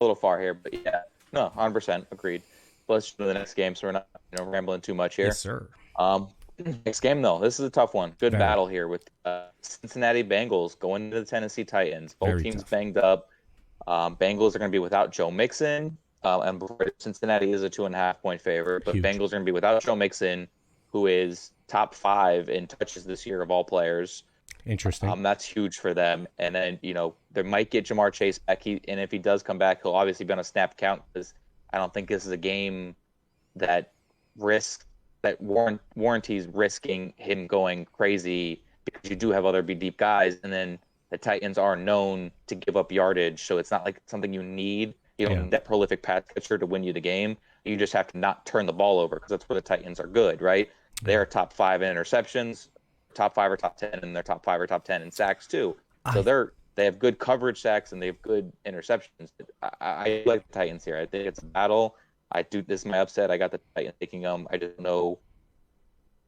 little far here, but yeah, no, 100% agreed. But let's go to the next game, so we're not rambling too much here. Yes, sir. Um, Next game though, this is a tough one. Good Very, battle here with Cincinnati Bengals going into the Tennessee Titans. Both very teams tough. banged up. Bengals are going to be without Joe Mixon, and Cincinnati is a 2.5 point favorite, but Huge. Bengals are going to be without Joe Mixon, who is top 5 in touches this year of all players. Interesting. That's huge for them. And then, they might get Jamar Chase back. And if he does come back, he'll obviously be on a snap count because I don't think this is a game that warranties risking him going crazy because you do have other big deep guys. And then the Titans are known to give up yardage. So it's not like something you need. You don't need that prolific pass catcher to win you the game. You just have to not turn the ball over because that's where the Titans are good, right? They are top 5 in interceptions, top 5 or top 10, and they're top 5 or top 10 in sacks too. So they have good coverage sacks and they have good interceptions. I like the Titans here. I think it's a battle. This is my upset. I got the Titans taking them. I just know,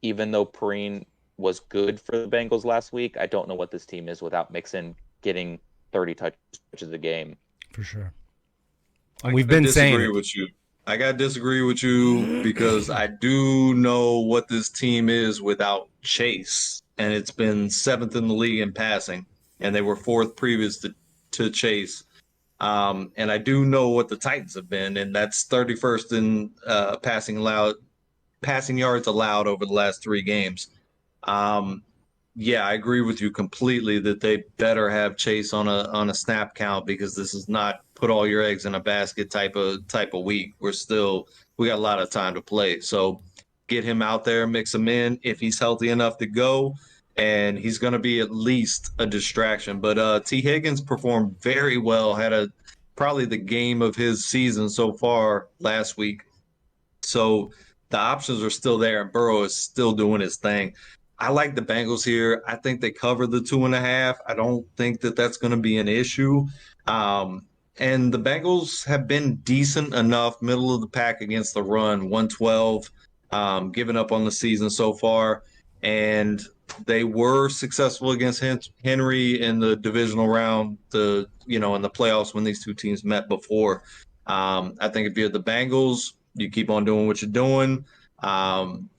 even though Perrine was good for the Bengals last week, I don't know what this team is without Mixon getting 30 touches a game. For sure. And we've been saying with you. I gotta disagree with you because I do know what this team is without Chase, and it's been 7th in the league in passing, and they were 4th previous to Chase. And I do know what the Titans have been, and that's 31st in passing yards allowed over the last 3 games. Yeah, I agree with you completely that they better have Chase on a snap count because this is not put all your eggs in a basket type of week. We got a lot of time to play. So get him out there, mix him in if he's healthy enough to go, and he's going to be at least a distraction. But T. Higgins performed very well, had probably the game of his season so far last week. So the options are still there, and Burrow is still doing his thing. I like the Bengals here. I think they cover the 2.5. I don't think that that's going to be an issue. And the Bengals have been decent enough, middle of the pack against the run, 112, giving up on the season so far. And they were successful against Henry in the divisional round, in the playoffs when these two teams met before. I think if you're the Bengals, you keep on doing what you're doing,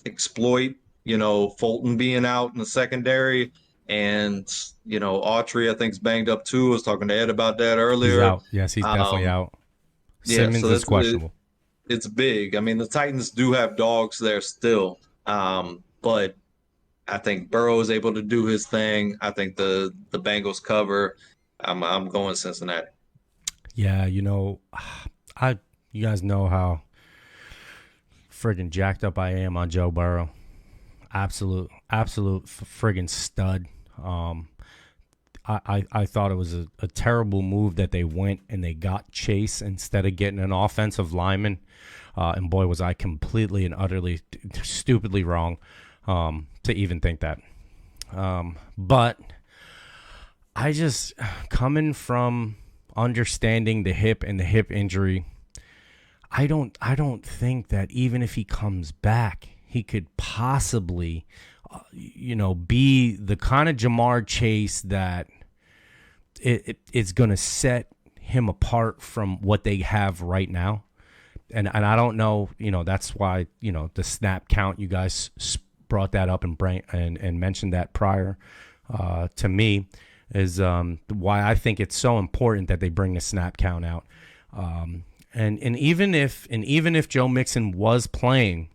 exploit Fulton being out in the secondary, and Autry I think is banged up too. I was talking to Ed about that earlier. He's out. Yes, he's definitely out. Simmons is questionable. It's big. I mean, the Titans do have dogs there still, but I think Burrow is able to do his thing. I think the Bengals cover. I'm going Cincinnati. Yeah, you guys know how friggin' jacked up I am on Joe Burrow. Absolute friggin' stud. I thought it was a terrible move that they went and they got Chase instead of getting an offensive lineman. And boy, was I completely and utterly stupidly wrong to even think that. But I just, coming from understanding the hip and the hip injury, I don't think that even if he comes back, he could possibly, be the kind of Jamar Chase that it's going to set him apart from what they have right now. And I don't know, that's why, the snap count, you guys brought that up and mentioned that prior to me, is why I think it's so important that they bring the snap count out. And even if Joe Mixon was playing,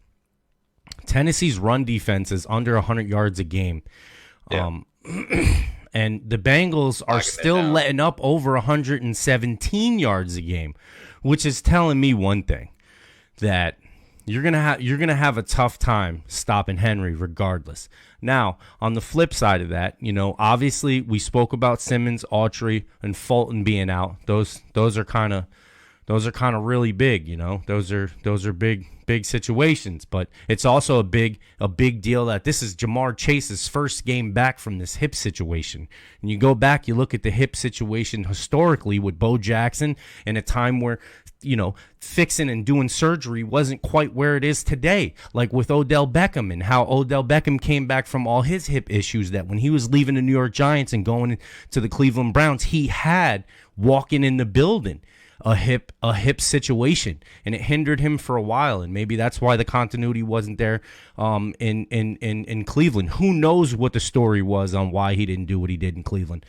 Tennessee's run defense is under 100 yards a game. Yeah. And the Bengals are still letting up over 117 yards a game, which is telling me one thing, that you're going to have a tough time stopping Henry regardless. Now, on the flip side of that, obviously we spoke about Simmons, Autry, and Fulton being out. Those are kind of really big, Those are big situations, but it's also a big deal that this is Jamar Chase's first game back from this hip situation. And you go back, you look at the hip situation historically with Bo Jackson in a time where, fixing and doing surgery wasn't quite where it is today, like with Odell Beckham, and how Odell Beckham came back from all his hip issues, that when he was leaving the New York Giants and going to the Cleveland Browns, he had walking in the building a hip situation, and it hindered him for a while, and maybe that's why the continuity wasn't there in Cleveland. Who knows what the story was on why he didn't do what he did in Cleveland.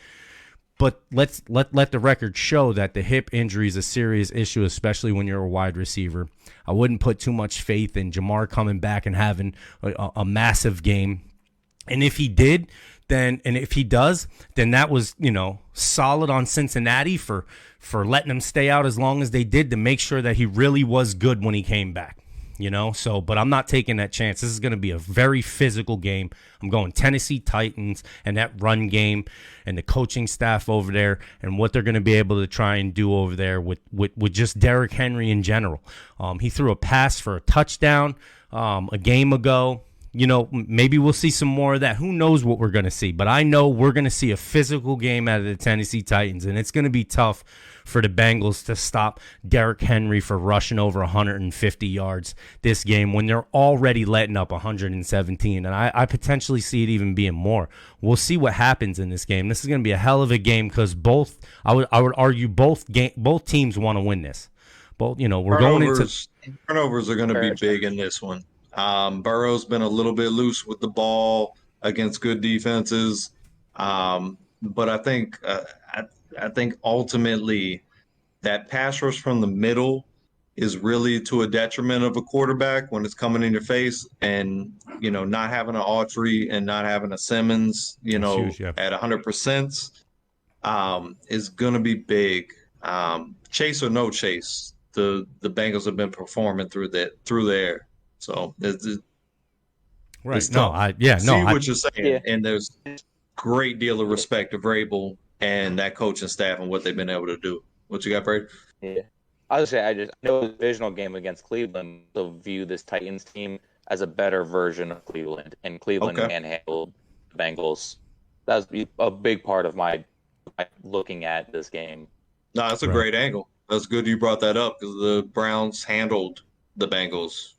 But let the record show that the hip injury is a serious issue, especially when you're a wide receiver. I wouldn't put too much faith in Jamar coming back and having a massive game. And if he did, then that was, solid on Cincinnati for letting him stay out as long as they did to make sure that he really was good when he came back. But I'm not taking that chance. This is going to be a very physical game. I'm going Tennessee Titans and that run game and the coaching staff over there and what they're going to be able to try and do over there with just Derrick Henry in general. He threw a pass for a touchdown a game ago. Maybe we'll see some more of that. Who knows what we're going to see? But I know we're going to see a physical game out of the Tennessee Titans, and it's going to be tough for the Bengals to stop Derrick Henry for rushing over 150 yards this game when they're already letting up 117. And I potentially see it even being more. We'll see what happens in this game. This is going to be a hell of a game because I would argue both teams want to win this. We're going into turnovers are going to be big in this one. Burrow's been a little bit loose with the ball against good defenses, but I think ultimately that pass rush from the middle is really to a detriment of a quarterback when it's coming in your face, and not having an Autry and not having a Simmons, huge, yeah, at 100% is going to be big. Chase or no chase, the Bengals have been performing through there. So right. It's tough. What you're saying, yeah. And there's a great deal of respect to Vrabel and that coaching staff and what they've been able to do. What you got, Brady? Yeah, I know the divisional game against Cleveland. So view this Titans team as a better version of Cleveland, and Cleveland manhandled the Bengals. That's a big part of my looking at this game. No, that's a great angle. That's good you brought that up because the Browns handled the Bengals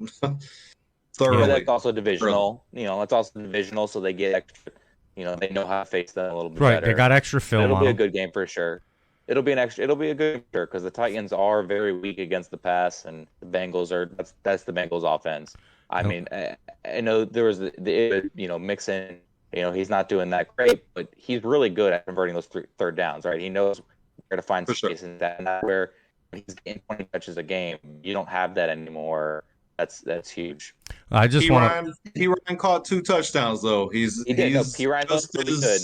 thoroughly. That's also divisional. That's also divisional, so they get extra. They know how to face them a little bit better. They got extra film. It'll be a good game for sure. It'll be a good game for sure because the Titans are very weak against the pass, and the Bengals are. That's the Bengals offense. I mean, I know there was the Mixon. He's not doing that great, but he's really good at converting those third downs. Right, he knows where to find space, and that's where he's getting 20 touches a game. You don't have that anymore. That's huge. I just Ryan caught 2 touchdowns though. He's Ryan was pretty good.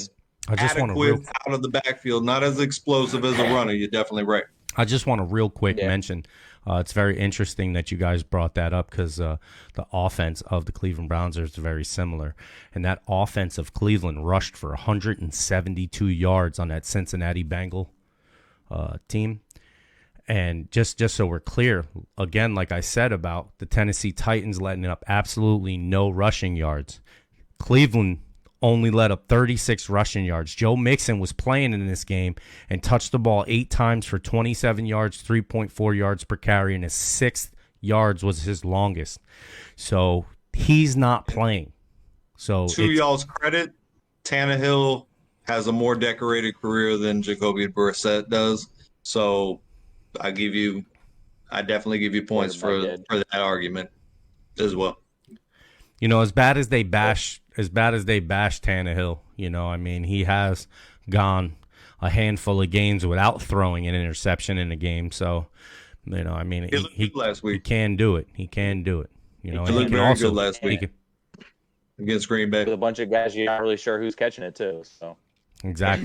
I just want to out of the backfield, not as explosive as a runner. You're definitely right. I just want to real quick mention. It's very interesting that you guys brought that up because the offense of the Cleveland Browns is very similar, and that offense of Cleveland rushed for 172 yards on that Cincinnati Bengal team. And just so we're clear, again, like I said about the Tennessee Titans letting up absolutely no rushing yards, Cleveland only let up 36 rushing yards. Joe Mixon was playing in this game and touched the ball 8 times for 27 yards, 3.4 yards per carry, and his 6th yards was his longest. So he's not playing. So to y'all's credit, Tannehill has a more decorated career than Jacoby Brissett does. So I definitely give you points for that argument as well. As bad as they bash Tannehill, he has gone a handful of games without throwing an interception in a game. So, he last week. He can do it. He can do it. He looked very good last week against Green Bay. With a bunch of guys, you're not really sure who's catching it too. So exactly.